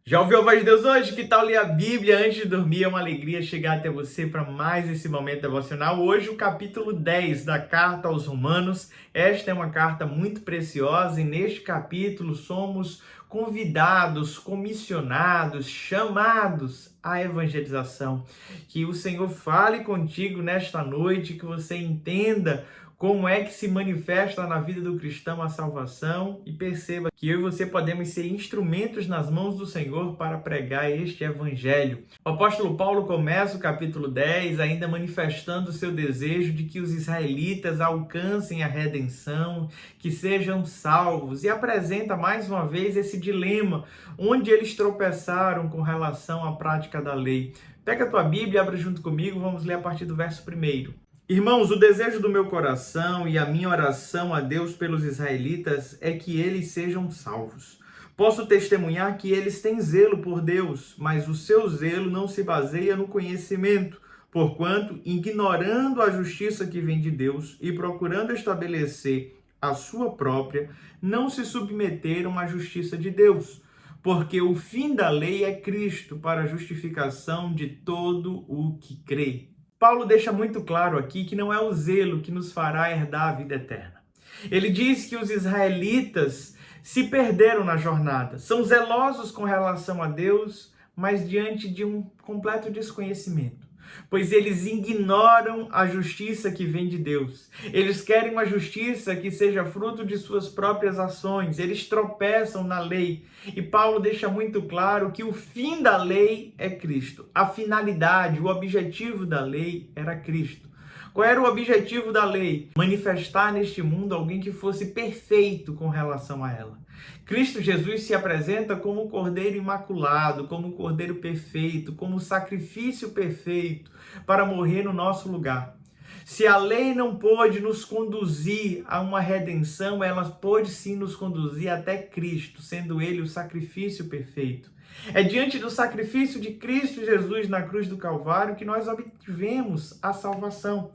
Já ouviu a voz de Deus hoje? Que tal ler a Bíblia antes de dormir? É uma alegria chegar até você para mais esse momento devocional. Hoje, o capítulo 10 da Carta aos Romanos. Esta é uma carta muito preciosa e neste capítulo somos convidados, comissionados, chamados à evangelização. Que o Senhor fale contigo nesta noite, que você entenda como é que se manifesta na vida do cristão a salvação e perceba que eu e você podemos ser instrumentos nas mãos do Senhor para pregar este evangelho. O apóstolo Paulo começa o capítulo 10 ainda manifestando o seu desejo de que os israelitas alcancem a redenção, que sejam salvos, e apresenta mais uma vez esse dilema onde eles tropeçaram com relação à prática da lei. Pega a tua Bíblia e abre junto comigo, vamos ler a partir do verso 1. Irmãos, o desejo do meu coração e a minha oração a Deus pelos israelitas é que eles sejam salvos. Posso testemunhar que eles têm zelo por Deus, mas o seu zelo não se baseia no conhecimento, porquanto, ignorando a justiça que vem de Deus e procurando estabelecer a sua própria, não se submeteram à justiça de Deus. Porque o fim da lei é Cristo para a justificação de todo o que crê. Paulo deixa muito claro aqui que não é o zelo que nos fará herdar a vida eterna. Ele diz que os israelitas se perderam na jornada, são zelosos com relação a Deus, mas diante de um completo desconhecimento. Pois eles ignoram a justiça que vem de Deus. Eles querem uma justiça que seja fruto de suas próprias ações. Eles tropeçam na lei. E Paulo deixa muito claro que o fim da lei é Cristo. A finalidade, o objetivo da lei era Cristo. Qual era o objetivo da lei? Manifestar neste mundo alguém que fosse perfeito com relação a ela. Cristo Jesus se apresenta como o Cordeiro Imaculado, como o Cordeiro Perfeito, como o sacrifício perfeito para morrer no nosso lugar. Se a lei não pôde nos conduzir a uma redenção, ela pôde sim nos conduzir até Cristo, sendo Ele o sacrifício perfeito. É diante do sacrifício de Cristo Jesus na cruz do Calvário que nós obtivemos a salvação.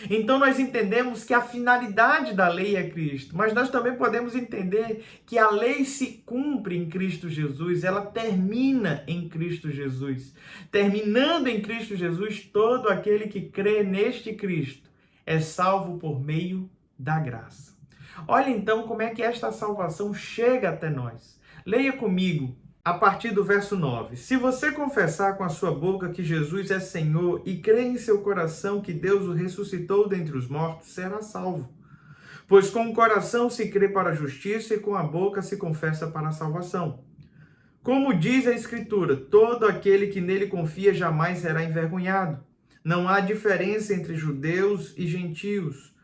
Então nós entendemos que a finalidade da lei é Cristo, mas nós também podemos entender que a lei se cumpre em Cristo Jesus, ela termina em Cristo Jesus. Terminando em Cristo Jesus, todo aquele que crê neste Cristo é salvo por meio da graça. Olha então como é que esta salvação chega até nós. Leia comigo a partir do verso 9. Se você confessar com a sua boca que Jesus é Senhor e crer em seu coração que Deus o ressuscitou dentre os mortos, será salvo. Pois com o coração se crê para a justiça e com a boca se confessa para a salvação. Como diz a Escritura, todo aquele que nele confia jamais será envergonhado. Não há diferença entre judeus e gentios,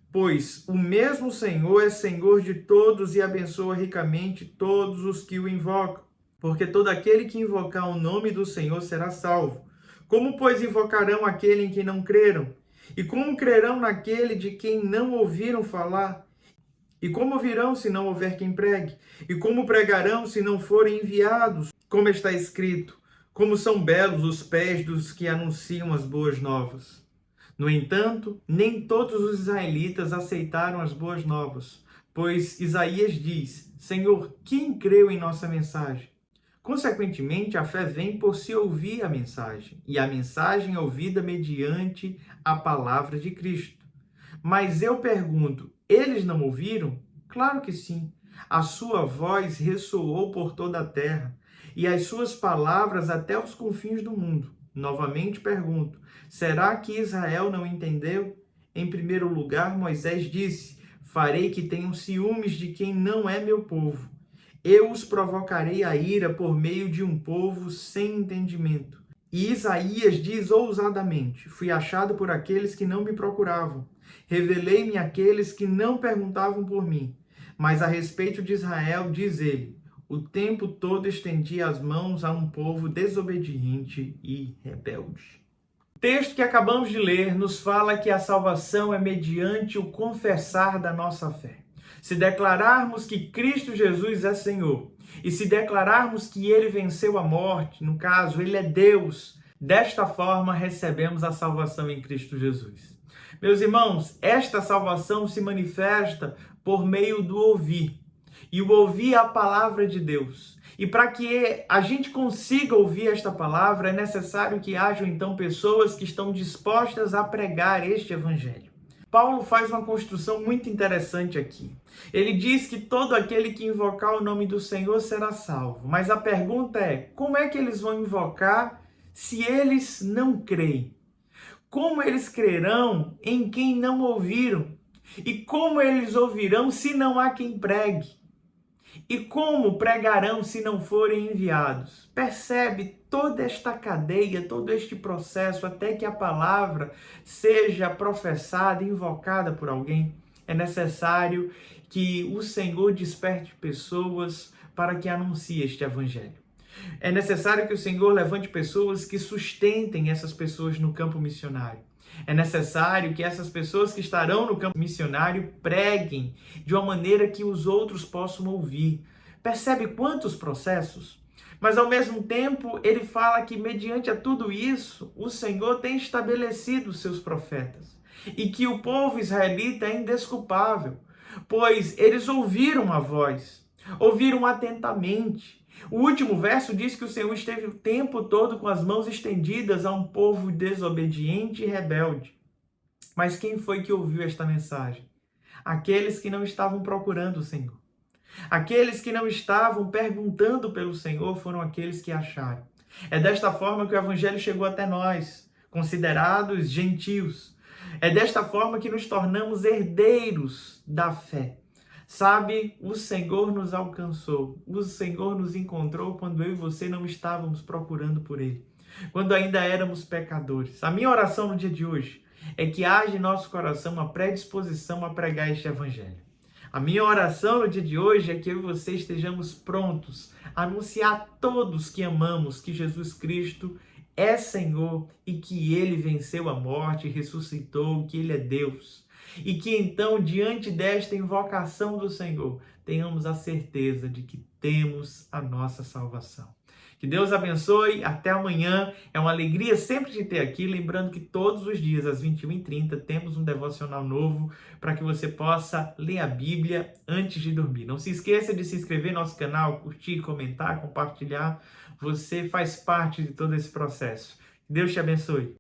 pois o mesmo Senhor é Senhor de todos e abençoa ricamente todos os que o invocam. Porque todo aquele que invocar o nome do Senhor será salvo. Como, pois, invocarão aquele em quem não creram? E como crerão naquele de quem não ouviram falar? E como virão se não houver quem pregue? E como pregarão se não forem enviados? Como está escrito, como são belos os pés dos que anunciam as boas novas. No entanto, nem todos os israelitas aceitaram as boas novas, pois Isaías diz, Senhor, quem creu em nossa mensagem? Consequentemente, a fé vem por se ouvir a mensagem, e a mensagem é ouvida mediante a palavra de Cristo. Mas eu pergunto, eles não ouviram? Claro que sim. A sua voz ressoou por toda a terra, e as suas palavras até os confins do mundo. Novamente pergunto, será que Israel não entendeu? Em primeiro lugar, Moisés disse, farei que tenham ciúmes de quem não é meu povo. Eu os provocarei a ira por meio de um povo sem entendimento. E Isaías diz ousadamente, fui achado por aqueles que não me procuravam. Revelei-me àqueles que não perguntavam por mim. Mas a respeito de Israel, diz ele, o tempo todo estendi as mãos a um povo desobediente e rebelde. O texto que acabamos de ler nos fala que a salvação é mediante o confessar da nossa fé. Se declararmos que Cristo Jesus é Senhor e se declararmos que Ele venceu a morte, no caso, Ele é Deus, desta forma recebemos a salvação em Cristo Jesus. Meus irmãos, esta salvação se manifesta por meio do ouvir. e o ouvir a palavra de Deus. E para que a gente consiga ouvir esta palavra, é necessário que hajam então pessoas que estão dispostas a pregar este evangelho. Paulo faz uma construção muito interessante aqui. Ele diz que todo aquele que invocar o nome do Senhor será salvo. Mas a pergunta é, como é que eles vão invocar se eles não creem? Como eles crerão em quem não ouviram? E como eles ouvirão se não há quem pregue? E como pregarão se não forem enviados? Percebe toda esta cadeia, todo este processo, até que a palavra seja professada, invocada por alguém? É necessário que o Senhor desperte pessoas para que anuncie este evangelho. É necessário que o Senhor levante pessoas que sustentem essas pessoas no campo missionário. É necessário que essas pessoas que estarão no campo missionário preguem de uma maneira que os outros possam ouvir. Percebe quantos processos? Mas ao mesmo tempo, ele fala que mediante a tudo isso, o Senhor tem estabelecido os seus profetas. E que o povo israelita é indesculpável, pois eles ouviram a voz, ouviram atentamente. O último verso diz que o Senhor esteve o tempo todo com as mãos estendidas a um povo desobediente e rebelde. Mas quem foi que ouviu esta mensagem? Aqueles que não estavam procurando o Senhor. Aqueles que não estavam perguntando pelo Senhor foram aqueles que acharam. É desta forma que o Evangelho chegou até nós, considerados gentios. É desta forma que nos tornamos herdeiros da fé. Sabe, o Senhor nos alcançou, o Senhor nos encontrou quando eu e você não estávamos procurando por Ele, quando ainda éramos pecadores. A minha oração no dia de hoje é que haja em nosso coração uma predisposição a pregar este Evangelho. A minha oração no dia de hoje é que eu e você estejamos prontos a anunciar a todos que amamos que Jesus Cristo é Senhor e que Ele venceu a morte, ressuscitou, que Ele é Deus. E que então, diante desta invocação do Senhor, tenhamos a certeza de que temos a nossa salvação. Que Deus abençoe, até amanhã. É uma alegria sempre te ter aqui. Lembrando que todos os dias, às 21h30, temos um devocional novo para que você possa ler a Bíblia antes de dormir. Não se esqueça de se inscrever no nosso canal, curtir, comentar, compartilhar. Você faz parte de todo esse processo. Deus te abençoe.